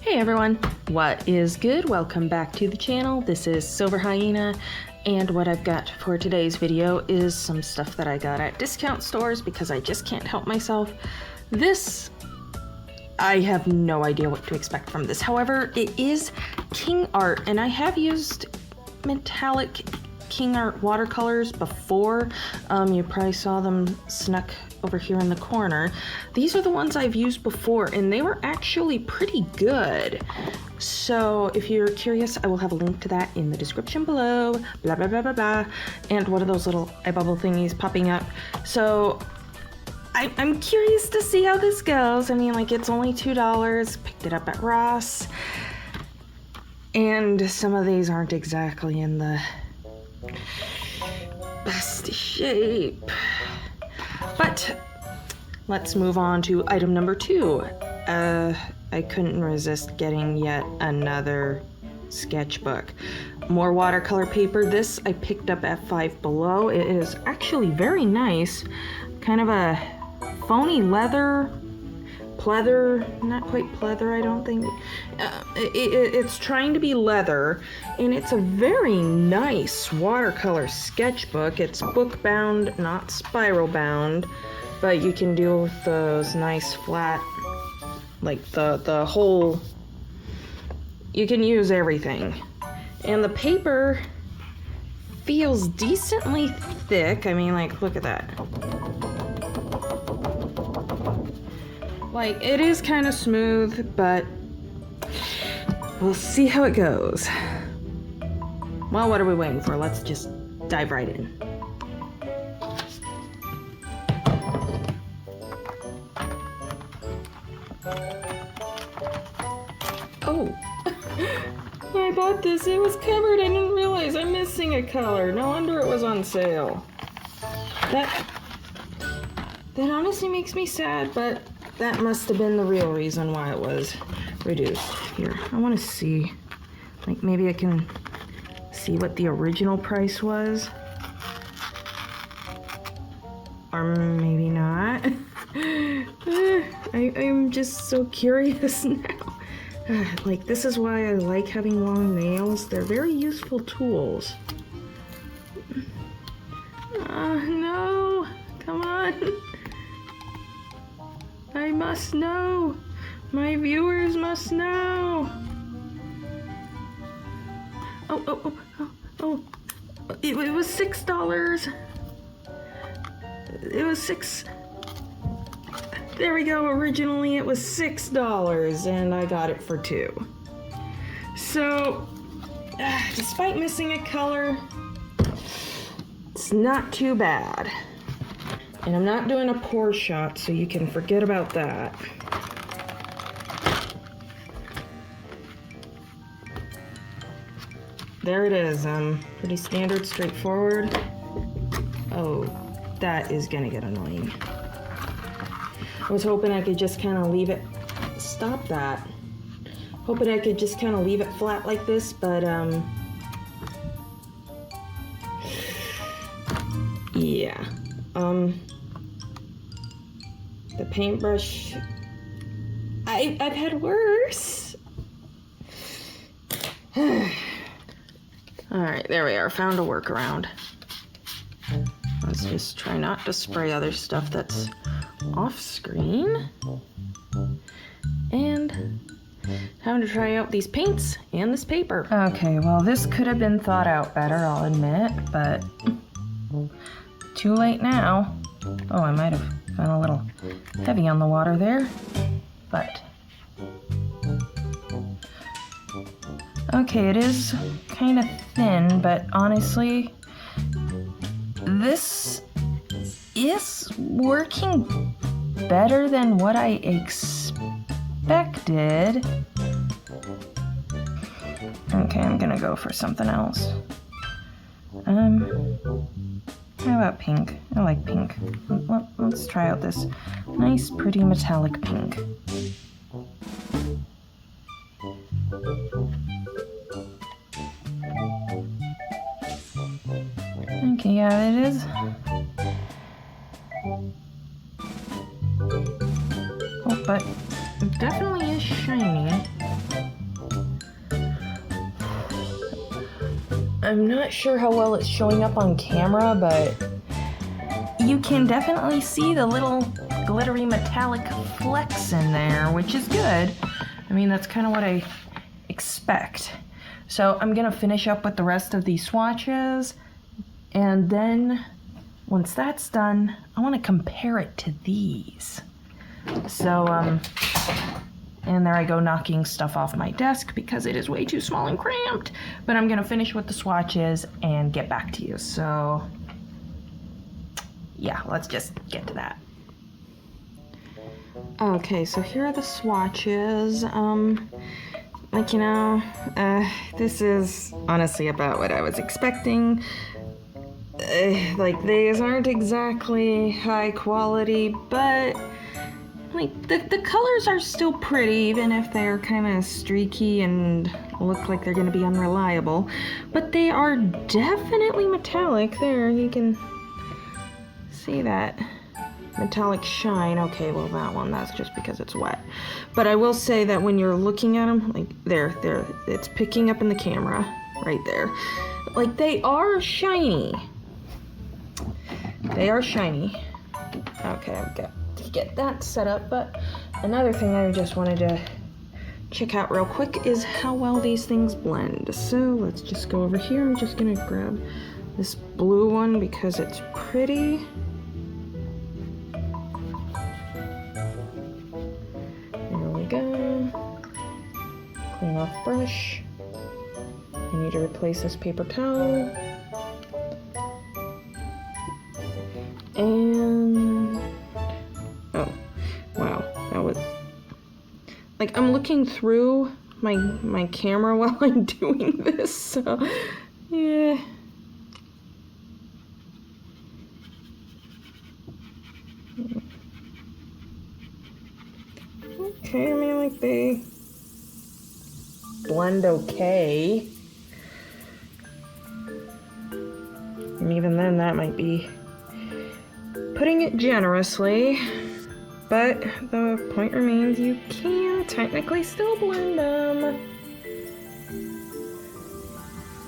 Hey everyone, what is good? Welcome back to the channel. This is Silver Hyena, and what I've got for today's video is some stuff that I got at discount stores because I just can't help myself. This, I have no idea what to expect from this. However, it is Kingart, and I have used metallic Kingart watercolors before. You probably saw them snuck over here in the corner. These are the ones I've used before, and they were actually pretty good. So if you're curious, I will have a link to that in the description below. Blah blah blah blah blah. And one of those little eye bubble thingies popping up. So I'm curious to see how this goes. I mean, like, it's only $2. Picked it up at Ross, and some of these aren't exactly in the best shape. But let's move on to item number 2. I couldn't resist getting yet another sketchbook. More watercolor paper. This I picked up at Five Below. It is actually very nice. Kind of a phony leather, pleather, not quite pleather, I don't think. It's trying to be leather, and it's a very nice watercolor sketchbook. It's book bound, not spiral bound, but you can deal with those nice flat, like the whole, you can use everything. And the paper feels decently thick. I mean, like, look at that. Like, it is kind of smooth, but we'll see how it goes. Well, what are we waiting for? Let's just dive right in. Oh, I bought this. It was covered. I didn't realize I'm missing a color. No wonder it was on sale. That honestly makes me sad, but that must have been the real reason why it was reduced. Here, I want to see, like, maybe I can see what the original price was. Or maybe not. I'm just so curious now. Like, this is why I like having long nails. They're very useful tools. No, come on. I must know. My viewers must know. Oh. It was $6. It was $6. There we go. Originally it was $6, and I got it for $2. So, despite missing a color, it's not too bad. And I'm not doing a pour shot, so you can forget about that. There it is. Pretty standard, straightforward. Oh, that is gonna get annoying. I was hoping I could just kind of leave it. Stop that. Hoping I could just kind of leave it flat like this, but yeah. The paintbrush, I've had worse. Alright, there we are. Found a workaround. Let's just try not to spray other stuff that's off screen. And time to try out these paints and this paper. Okay, well, this could have been thought out better, I'll admit, but too late now. Oh, I might have gone a little heavy on the water there, but okay, it is kind of thin, but honestly, this is working better than what I expected. Okay, I'm gonna go for something else. How about pink? I like pink. Let's try out this nice, pretty metallic pink. Okay, yeah, it is. Oh, but it definitely is shiny. I'm not sure how well it's showing up on camera, but you can definitely see the little glittery metallic flecks in there, which is good. I mean, that's kind of what I expect. So I'm gonna finish up with the rest of these swatches, and then once that's done, I want to compare it to these. So, and there I go knocking stuff off my desk because it is way too small and cramped. But I'm gonna finish with the swatches and get back to you. So, yeah, let's just get to that. Okay, so here are the swatches. Like, you know, this is honestly about what I was expecting. Like, these aren't exactly high quality, but like the colors are still pretty, even if they're kind of streaky and look like they're going to be unreliable. But they are definitely metallic. There, you can see that metallic shine. Okay, well, that one, that's just because it's wet. But I will say that when you're looking at them, like there, it's picking up in the camera right there. Like, they are shiny. They are shiny. Okay, I've got to get that set up. But another thing I just wanted to check out real quick is how well these things blend. So let's just go over here. I'm just gonna grab this blue one because it's pretty. There we go. Clean off brush. I need to replace this paper towel. And oh, wow, that was like, I'm looking through my camera while I'm doing this, so yeah. Okay, I mean, like, they blend okay. And even then, that might be putting it generously, but the point remains you can technically still blend them.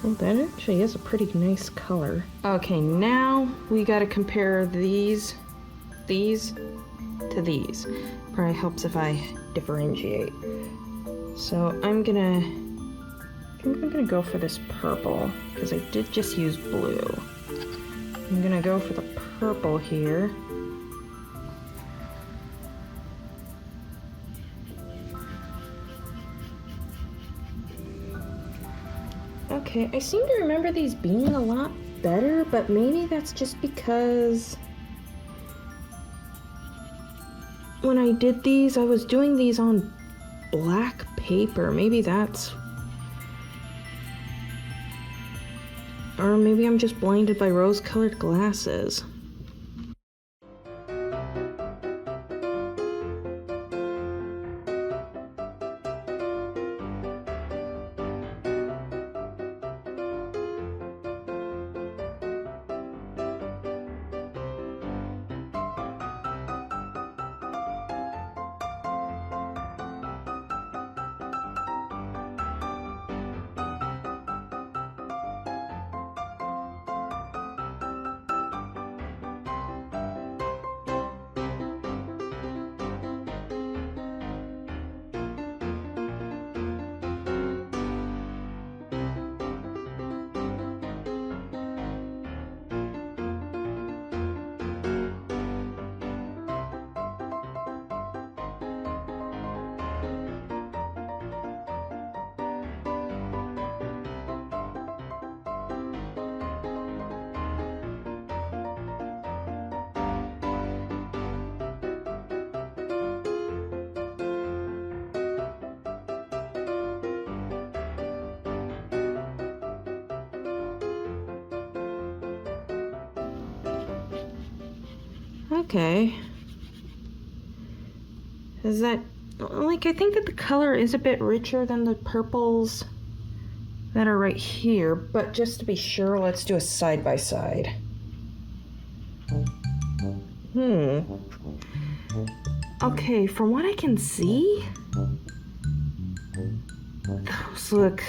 Well, that actually is a pretty nice color. Okay, now we gotta compare these to these. Probably helps if I differentiate. So I'm gonna go for this purple because I did just use blue. I'm gonna go for the purple here. Okay, I seem to remember these being a lot better, but maybe that's just because when I did these, I was doing these on black paper. Maybe that's... Or maybe I'm just blinded by rose-colored glasses. Okay. Is that, like, I think that the color is a bit richer than the purples that are right here, but just to be sure, let's do a side by side. Okay, from what I can see, those look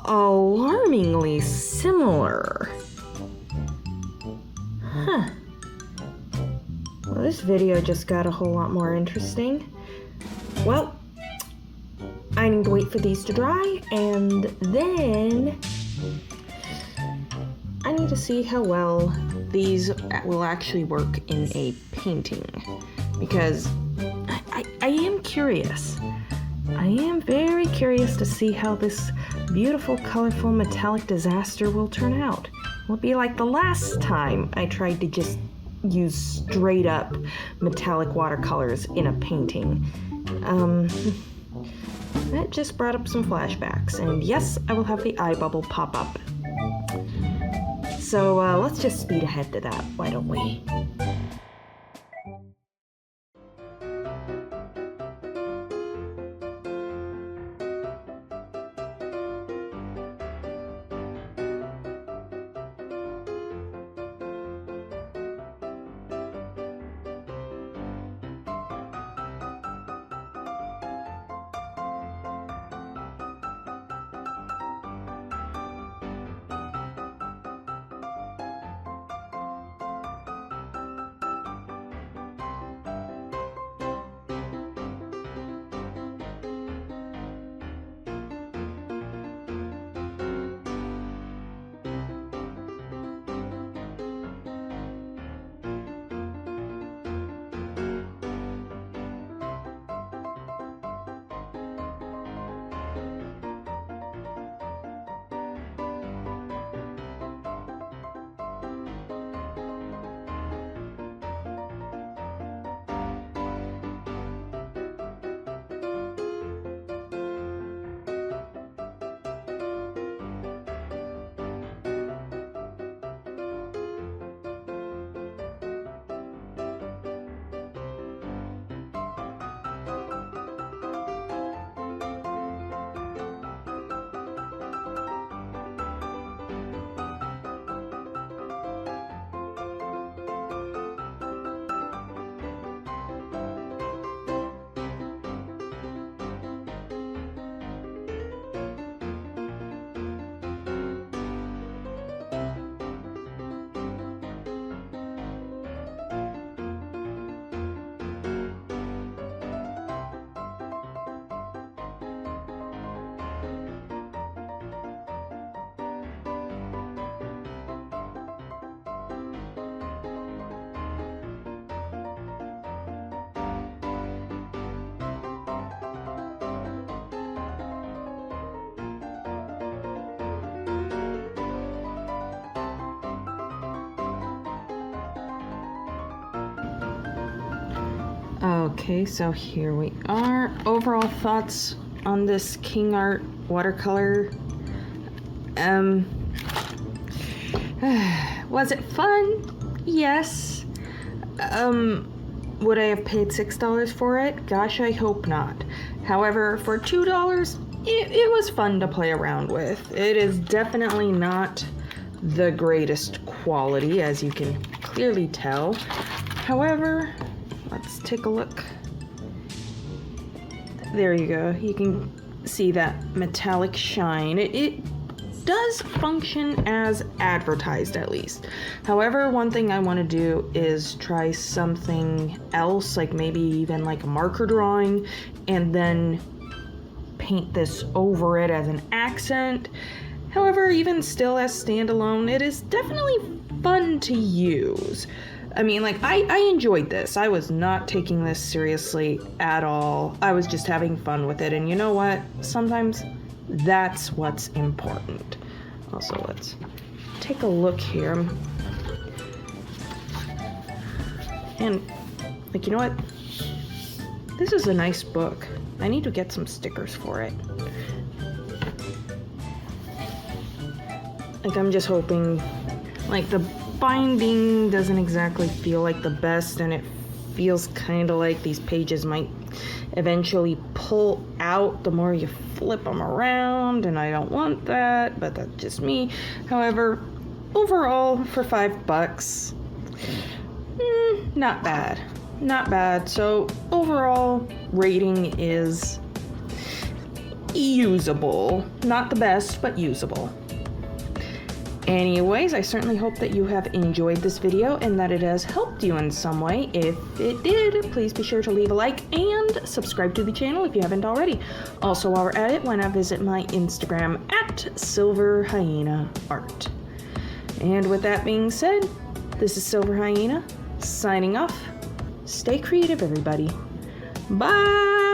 alarmingly similar. Huh. Well, this video just got a whole lot more interesting. Well, I need to wait for these to dry, and then I need to see how well these will actually work in a painting, because I am curious. I am very curious to see how this beautiful, colorful, metallic disaster will turn out. Will it be like the last time I tried to just use straight up metallic watercolors in a painting? That just brought up some flashbacks, and yes, I will have the eye bubble pop up. So let's just speed ahead to that, why don't we? Okay, so here we are. Overall thoughts on this Kingart watercolor. Was it fun? Yes. Would I have paid $6 for it? Gosh, I hope not. However, for $2, it was fun to play around with. It is definitely not the greatest quality, as you can clearly tell. However, let's take a look. There you go. You can see that metallic shine. It does function as advertised, at least. However, one thing I want to do is try something else, like maybe even like a marker drawing, and then paint this over it as an accent. However, even still as standalone, it is definitely fun to use. I mean, like, I enjoyed this. I was not taking this seriously at all. I was just having fun with it. And you know what? Sometimes that's what's important. Also, let's take a look here. And, like, you know what? This is a nice book. I need to get some stickers for it. Like, I'm just hoping, like, the binding doesn't exactly feel like the best, and it feels kind of like these pages might eventually pull out the more you flip them around, and I don't want that, but that's just me. However, overall, for $5, not bad. Not bad. So overall rating is usable. Not the best, but usable. Anyways, I certainly hope that you have enjoyed this video and that it has helped you in some way. If it did, please be sure to leave a like and subscribe to the channel if you haven't already. Also, while we're at it, why not visit my Instagram at SilverHyenaArt. And with that being said, this is Silver Hyena signing off. Stay creative, everybody. Bye!